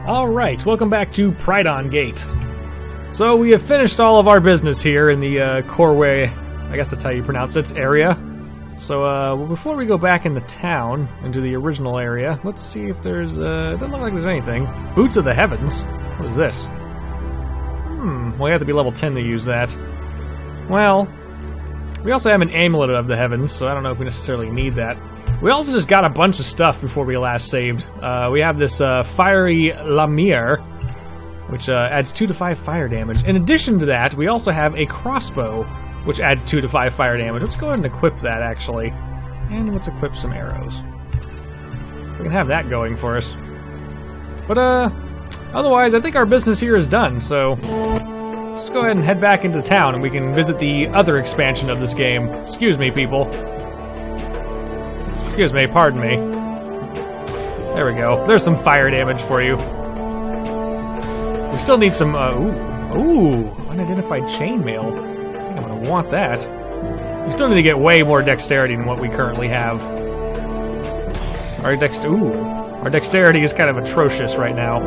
Alright, welcome back to Prydon Gate. So we have finished all of our business here in the Corway, I guess that's how you pronounce it, area. So well, before we go back into town, into the original area, let's see if there's, it doesn't look like there's anything. Boots of the Heavens? What is this? Well, you have to be level 10 to use that. Well, we also have an Amulet of the Heavens, so I don't know if we necessarily need that. We also just got a bunch of stuff before we last saved. We have this Fiery Lamire, which adds 2 to 5 fire damage. In addition to that, we also have a crossbow, which adds 2 to 5 fire damage. Let's go ahead and equip that, actually. And let's equip some arrows. We can have that going for us. But, otherwise, I think our business here is done, so let's go ahead and head back into town, and we can visit the other expansion of this game. Excuse me, people. Excuse me, pardon me. There we go. There's some fire damage for you. We still need some, ooh, unidentified chainmail. I think I'm gonna want that. We still need to get way more dexterity than what we currently have. Our dexterity is kind of atrocious right now.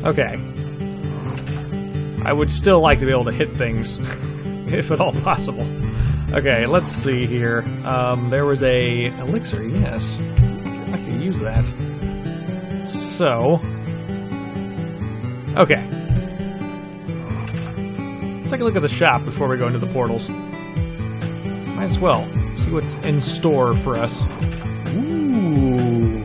Okay. I would still like to be able to hit things, if at all possible. Okay, let's see here. There was a elixir, yes. I'd like to use that. So, okay. Let's take a look at the shop before we go into the portals. Might as well see what's in store for us. Ooh.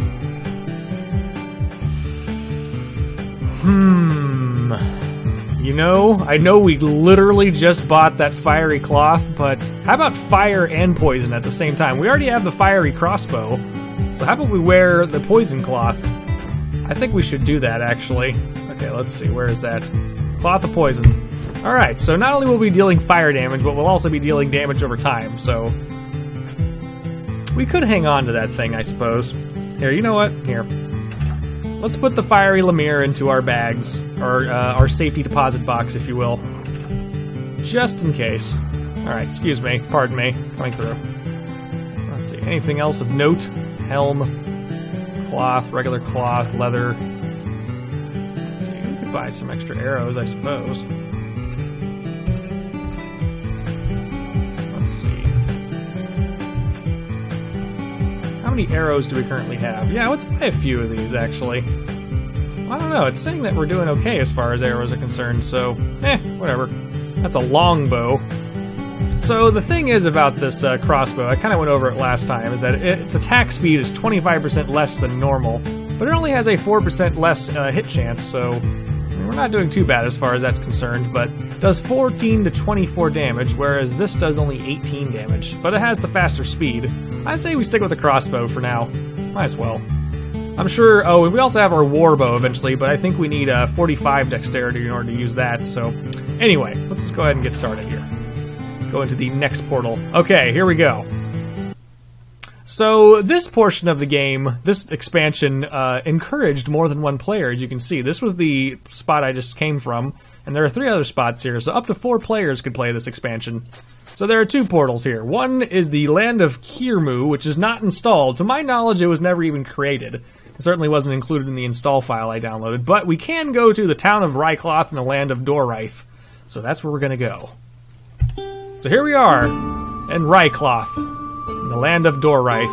You know, I know we literally just bought that fiery cloth, but how about fire and poison at the same time? We already have the fiery crossbow, so how about we wear the poison cloth? I think we should do that, actually. Okay, let's see, where is that? Cloth of poison. Alright, so not only will we be dealing fire damage, but we'll also be dealing damage over time, so we could hang on to that thing, I suppose. Here, you know what? Here. Let's put the Fiery Lamire into our bags, or our safety deposit box, if you will. Just in case. Alright, excuse me, pardon me, coming through. Let's see, anything else of note? Helm, cloth, regular cloth, leather. Let's see, we could buy some extra arrows, I suppose. Let's see. How many arrows do we currently have? Yeah, let's buy a few of these, actually. I don't know, it's saying that we're doing okay as far as arrows are concerned, so, whatever. That's a longbow. So the thing is about this crossbow, I kind of went over it last time, is that its attack speed is 25% less than normal, but it only has a 4% less hit chance, so I mean, we're not doing too bad as far as that's concerned, but it does 14 to 24 damage, whereas this does only 18 damage, but it has the faster speed. I'd say we stick with the crossbow for now. Might as well. I'm sure, and we also have our warbow eventually, but I think we need 45 dexterity in order to use that, so anyway, let's go ahead and get started here. Let's go into the next portal. Okay, here we go. So this portion of the game, this expansion, encouraged more than one player, as you can see. This was the spot I just came from, and there are 3 other spots here, so up to 4 players could play this expansion. So there are 2 portals here. One is the Land of Kirmu, which is not installed. To my knowledge, it was never even created. It certainly wasn't included in the install file I downloaded, but we can go to the town of Rycloth and the land of Dorrife. So that's where we're going to go. So here we are, in Rycloth, in the land of Dorrife.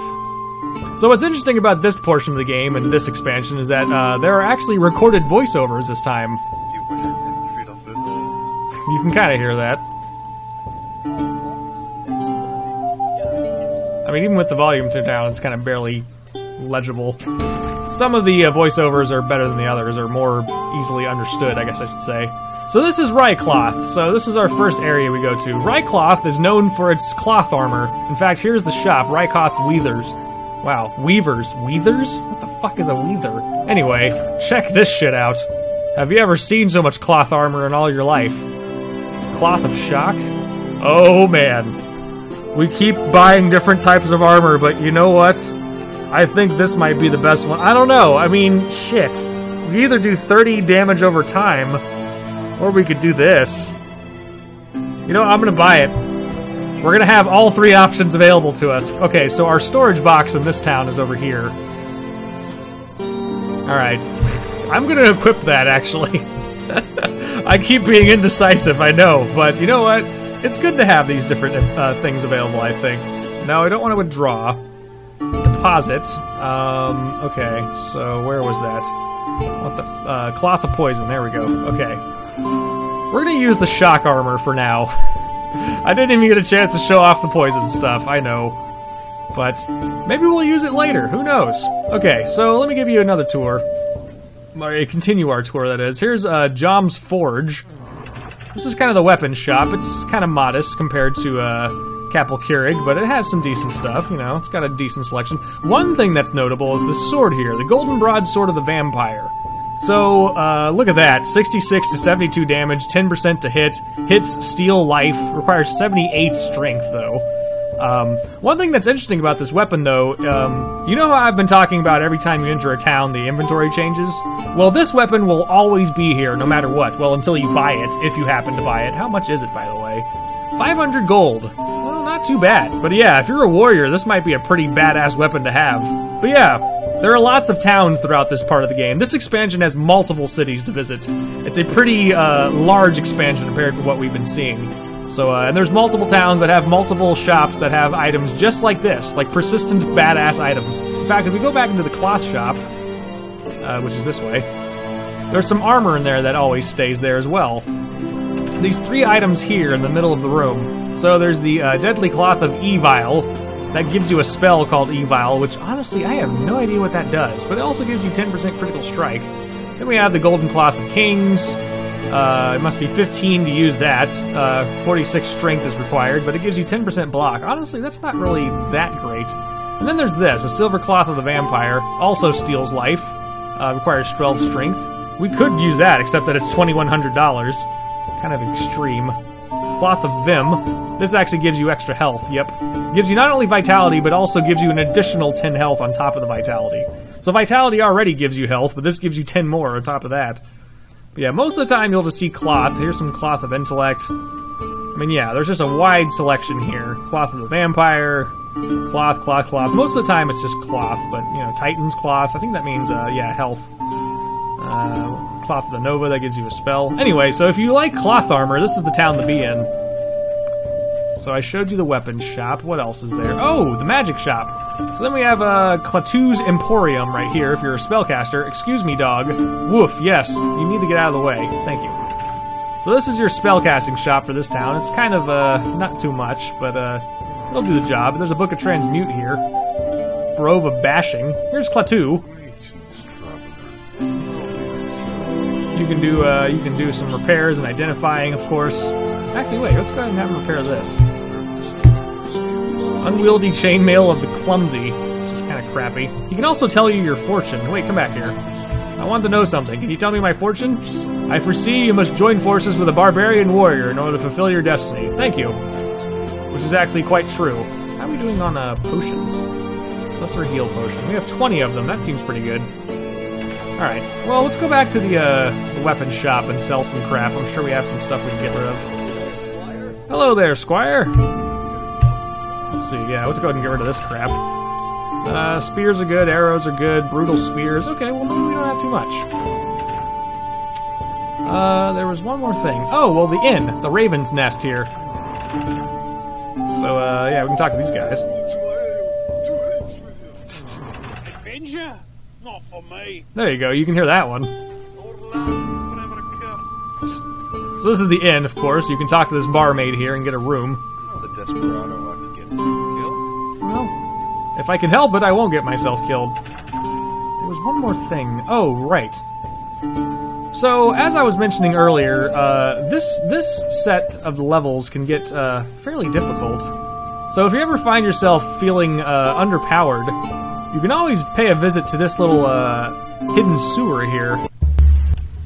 So what's interesting about this portion of the game and this expansion is that there are actually recorded voiceovers this time. You can kind of hear that. I mean, even with the volume turned down, it's kind of barely legible. Some of the voiceovers are better than the others, or more easily understood, I guess I should say. So this is Rycloth. So this is our first area we go to. Rycloth is known for its cloth armor. In fact, here's the shop, Rycloth Weavers. Wow, Weavers. Weavers? What the fuck is a weaver? Anyway, check this shit out. Have you ever seen so much cloth armor in all your life? Cloth of Shock? Oh man. We keep buying different types of armor, but you know what? I think this might be the best one. I don't know. I mean, shit. We either do 30 damage over time, or we could do this. You know, I'm gonna buy it. We're gonna have all 3 options available to us. Okay, so our storage box in this town is over here. Alright. I'm gonna equip that, actually. I keep being indecisive, I know, but you know what? It's good to have these different things available, I think. No, I don't want to withdraw. Deposit. Okay, so where was that? What the... cloth of poison, there we go. Okay. We're gonna use the shock armor for now. I didn't even get a chance to show off the poison stuff, I know. But maybe we'll use it later, who knows? Okay, so let me give you another tour. Continue our tour, that is. Here's Jom's Forge. This is kind of the weapon shop. It's kind of modest compared to Capel Keurig, but it has some decent stuff, you know. It's got a decent selection. One thing that's notable is this sword here, the Golden Broadsword of the Vampire. So, look at that. 66 to 72 damage, 10% to hit, hits steal life, requires 78 strength, though. One thing that's interesting about this weapon, though, you know how I've been talking about every time you enter a town, the inventory changes? Well, this weapon will always be here, no matter what. Well, until you buy it, if you happen to buy it. How much is it, by the way? 500 gold. Well, not too bad. But yeah, if you're a warrior, this might be a pretty badass weapon to have. But yeah, there are lots of towns throughout this part of the game. This expansion has multiple cities to visit. It's a pretty large expansion compared to what we've been seeing. So, and there's multiple towns that have multiple shops that have items just like this, like persistent badass items. In fact, if we go back into the cloth shop, which is this way, there's some armor in there that always stays there as well. These 3 items here in the middle of the room. So there's the Deadly Cloth of Evil. That gives you a spell called Evil, which honestly, I have no idea what that does, but it also gives you 10% critical strike. Then we have the Golden Cloth of Kings. It must be 15 to use that. 46 strength is required, but it gives you 10% block. Honestly, that's not really that great. And then there's this, a Silver Cloth of the Vampire. Also steals life. Requires 12 strength. We could use that, except that it's $2,100. Kind of extreme. Cloth of Vim. This actually gives you extra health, yep. Gives you not only vitality, but also gives you an additional 10 health on top of the vitality. So vitality already gives you health, but this gives you 10 more on top of that. But yeah, most of the time you'll just see cloth. Here's some Cloth of Intellect. I mean, yeah, there's just a wide selection here. Cloth of the Vampire, cloth, cloth, cloth. Most of the time it's just cloth, but, you know, Titan's Cloth. I think that means, yeah, health. Cloth of the Nova, that gives you a spell. Anyway, so if you like cloth armor, this is the town to be in. So I showed you the weapons shop. What else is there? Oh, the magic shop. So then we have Klaatu's Emporium right here if you're a spellcaster. Excuse me, dog. Woof, yes. You need to get out of the way. Thank you. So this is your spellcasting shop for this town. It's kind of, not too much, but, it'll do the job. There's a Book of Transmute here. Grove of Bashing. Here's Klaatu. You can do some repairs and identifying, of course. Actually, wait, let's go ahead and have him repair this. Unwieldy chainmail of the clumsy, which is kind of crappy. He can also tell you your fortune. Wait, come back here. I want to know something. Can you tell me my fortune? I foresee you must join forces with a barbarian warrior in order to fulfill your destiny. Thank you. Which is actually quite true. How are we doing on potions? Lesser heal potion. We have 20 of them. That seems pretty good. Alright, well, let's go back to the weapons shop and sell some crap. I'm sure we have some stuff we can get rid of. Hello there, Squire. Let's see, yeah, let's go ahead and get rid of this crap. Spears are good, arrows are good, brutal spears. Okay, well, maybe we don't have too much. There was one more thing. Oh, well, the inn, the Raven's Nest here. So, yeah, we can talk to these guys. Not for me. There you go, you can hear that one. So this is the inn, of course. You can talk to this barmaid here and get a room. The desperado like to get killed. Well, if I can help it, I won't get myself killed. There was one more thing. Oh, right. So, as I was mentioning earlier, this set of levels can get fairly difficult. So if you ever find yourself feeling underpowered, you can always pay a visit to this little hidden sewer here.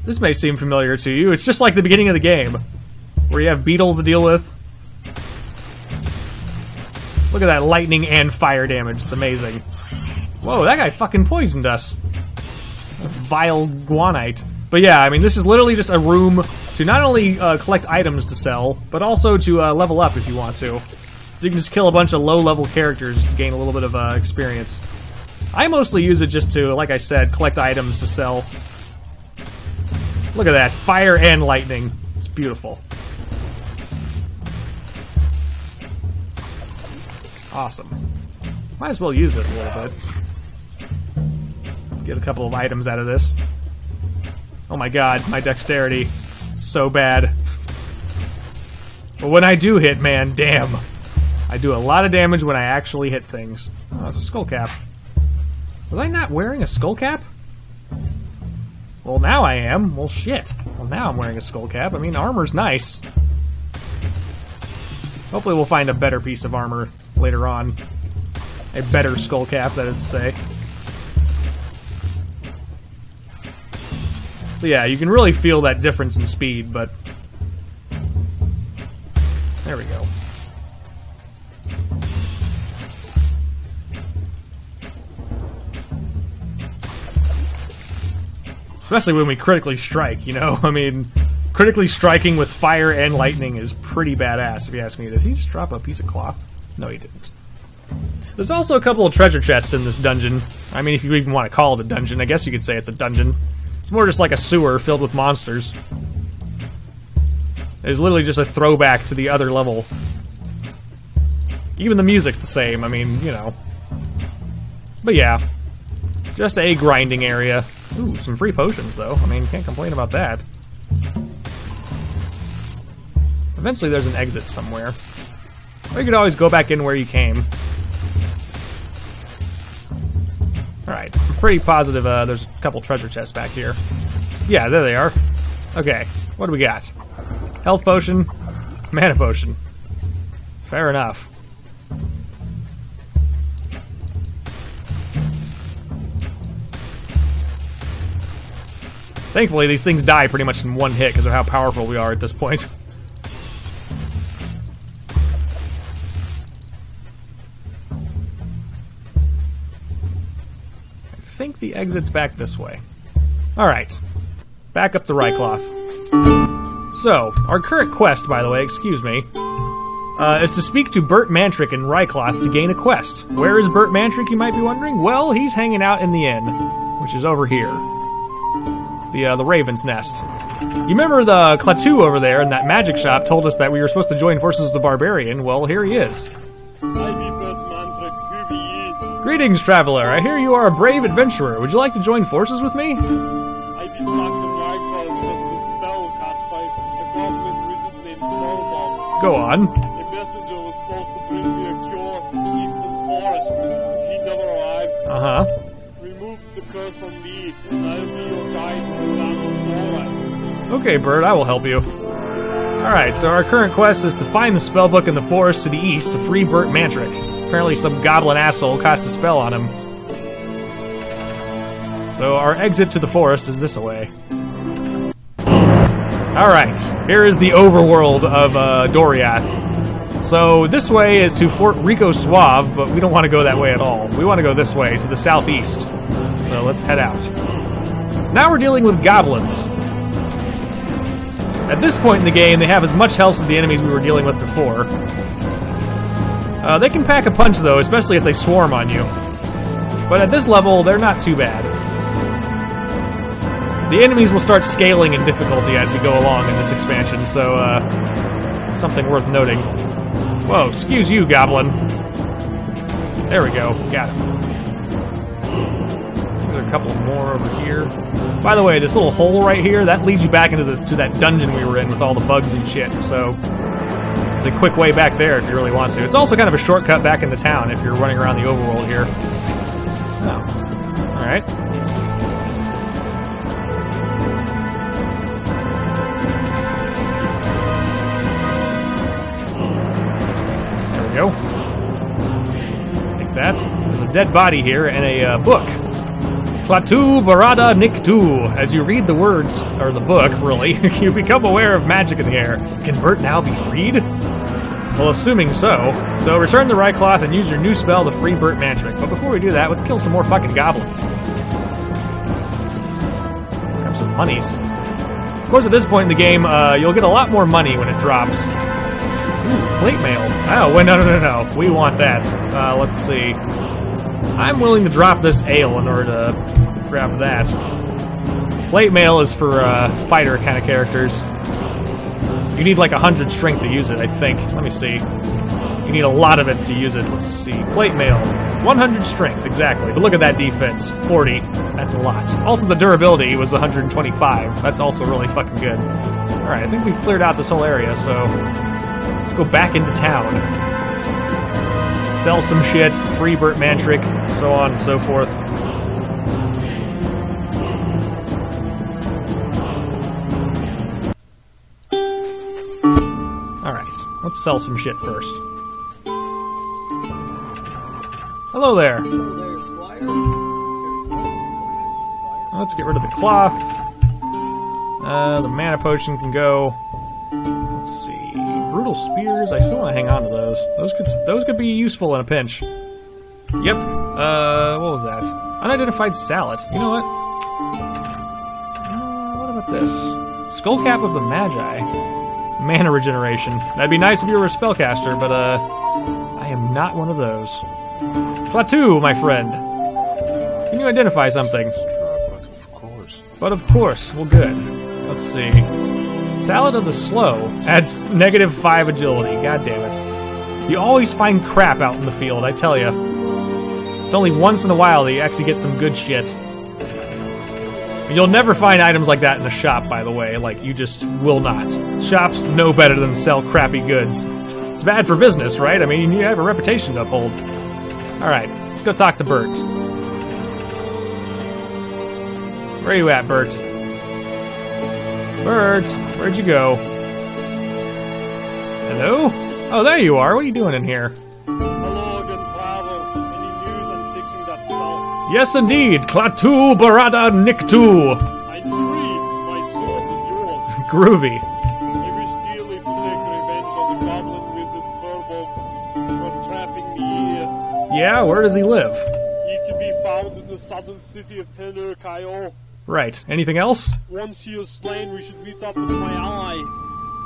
This may seem familiar to you. It's just like the beginning of the game, where you have beetles to deal with. Look at that lightning and fire damage. It's amazing. Whoa, that guy fucking poisoned us. Vile guanite. But yeah, I mean, this is literally just a room to not only collect items to sell, but also to level up if you want to. So you can just kill a bunch of low-level characters just to gain a little bit of experience. I mostly use it just to, like I said, collect items to sell. Look at that, fire and lightning. It's beautiful. Awesome. Might as well use this a little bit. Get a couple of items out of this. Oh my god, my dexterity is so bad. But when I do hit, man, damn. I do a lot of damage when I actually hit things. Oh, it's a skull cap. Was I not wearing a skull cap? Well, now I am. Well, shit. Well, now I'm wearing a skull cap. I mean, armor's nice. Hopefully we'll find a better piece of armor later on. A better skull cap, that is to say. So yeah, you can really feel that difference in speed, but... There we go. Especially when we critically strike, you know? I mean, critically striking with fire and lightning is pretty badass, if you ask me. Did he just drop a piece of cloth? No, he didn't. There's also a couple of treasure chests in this dungeon. I mean, if you even want to call it a dungeon, I guess you could say it's a dungeon. It's more just like a sewer filled with monsters. It's literally just a throwback to the other level. Even the music's the same, I mean, you know. But yeah, just a grinding area. Ooh, some free potions, though. I mean, can't complain about that. Eventually there's an exit somewhere. Or you could always go back in where you came. Alright, I'm pretty positive there's a couple treasure chests back here. Yeah, there they are. Okay, what do we got? Health potion, mana potion. Fair enough. Thankfully, these things die pretty much in one hit because of how powerful we are at this point. I think the exit's back this way. Alright. Back up to Rycloth. So, our current quest, by the way, excuse me, is to speak to Burt Mantrick in Rycloth to gain a quest. Where is Burt Mantrick, you might be wondering? Well, he's hanging out in the inn, which is over here. The Raven's Nest. You remember the Klaatu over there in that magic shop told us that we were supposed to join forces with the Barbarian? Well, here he is. Greetings, traveler. I hear you are a brave adventurer. Would you like to join forces with me? Go on. A messenger was supposed to bring me a cure from the eastern forest. He never arrived. Uh-huh. Remove the curse on me, and I'll be your guide to the land of Nora. Okay, Bert, I will help you. Alright, so our current quest is to find the spellbook in the forest to the east to free Burt Mantrick. Apparently some goblin asshole cast a spell on him. So our exit to the forest is this way. Alright, here is the overworld of Doriath. So this way is to Fort Rico Suave, but we don't want to go that way at all. We want to go this way, to the southeast. So let's head out. Now we're dealing with goblins. At this point in the game, they have as much health as the enemies we were dealing with before. They can pack a punch, though, especially if they swarm on you. But at this level, they're not too bad. The enemies will start scaling in difficulty as we go along in this expansion, so, something worth noting. Whoa, excuse you, goblin. There we go, got him. There's a couple more over here. By the way, this little hole right here, that leads you back into to that dungeon we were in with all the bugs and shit, so it's a quick way back there if you really want to. It's also kind of a shortcut back into town if you're running around the overworld here. Oh, alright. Go. Take that. There's a dead body here and a book. Klaatu Barada Niktu. As you read the words, or the book, really, you become aware of magic in the air. Can Burt now be freed? Well, assuming so. So return to Rycloth and use your new spell to free Burt Mantrick. But before we do that, let's kill some more fucking goblins. Grab some monies. Of course, at this point in the game, you'll get a lot more money when it drops. Ooh, plate mail. Oh, wait, no. We want that. Let's see. I'm willing to drop this ale in order to grab that. Plate mail is for fighter kind of characters. You need like 100 strength to use it, I think. Let me see. You need a lot of it to use it. Let's see. Plate mail. 100 strength, exactly. But look at that defense. 40. That's a lot. Also, the durability was 125. That's also really fucking good. Alright, I think we've cleared out this whole area, so let's go back into town. Sell some shit, free Burt Mantrick, so on and so forth. Alright, let's sell some shit first. Hello there. Let's get rid of the cloth. The mana potion can go. Let's see. Brutal spears. I still want to hang on to those. Those could be useful in a pinch. Yep. What was that? Unidentified salad. You know what? What about this? Skullcap of the Magi. Mana regeneration. That'd be nice if you were a spellcaster, but I am not one of those. Klaatu, my friend. Can you identify something? But of course. Well, good. Let's see. Salad of the Slow adds -5 agility. God damn it. You always find crap out in the field, I tell ya. It's only once in a while that you actually get some good shit. You'll never find items like that in a shop, by the way. Like, you just will not. Shops know better than to sell crappy goods. It's bad for business, right? I mean, you have a reputation to uphold. Alright, let's go talk to Bert. Where are you at, Bert? Bert, where'd you go? Hello? Oh, there you are. What are you doing in here? Hello again, Prydon. Any news on fixing that spell? Yes, indeed. Klaatu Barada Niktu. I agree. My sword is yours. Groovy. I wish dearly to take revenge on the goblin wizard Furbog for trapping me here. Yeah, where does he live? He can be found in the southern city of Penur Kyle. Right. Anything else? Once he is slain, we should meet up with my ally,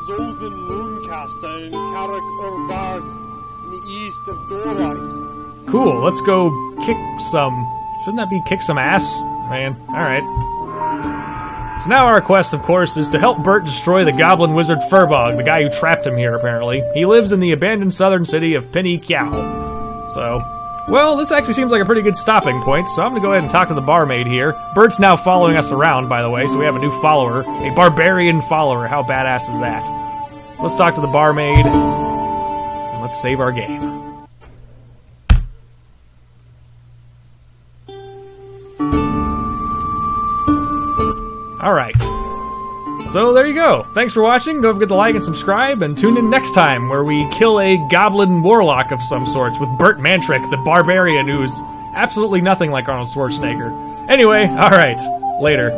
Zolvin Runecaster in Karak Urbard, in the east of Dorite. Cool. Let's go kick some... Shouldn't that be kick some ass? Man. Alright. So now our quest, of course, is to help Bert destroy the goblin wizard Furbog, the guy who trapped him here, apparently. He lives in the abandoned southern city of Penny Kiao. So... Well, this actually seems like a pretty good stopping point, so I'm gonna go ahead and talk to the barmaid here. Bert's now following us around, by the way, so we have a new follower. A barbarian follower. How badass is that? So let's talk to the barmaid, and let's save our game. Alright. So there you go. Thanks for watching. Don't forget to like and subscribe, and tune in next time where we kill a goblin warlock of some sorts with Burt Mantrick, the barbarian who's absolutely nothing like Arnold Schwarzenegger. Anyway, alright. Later.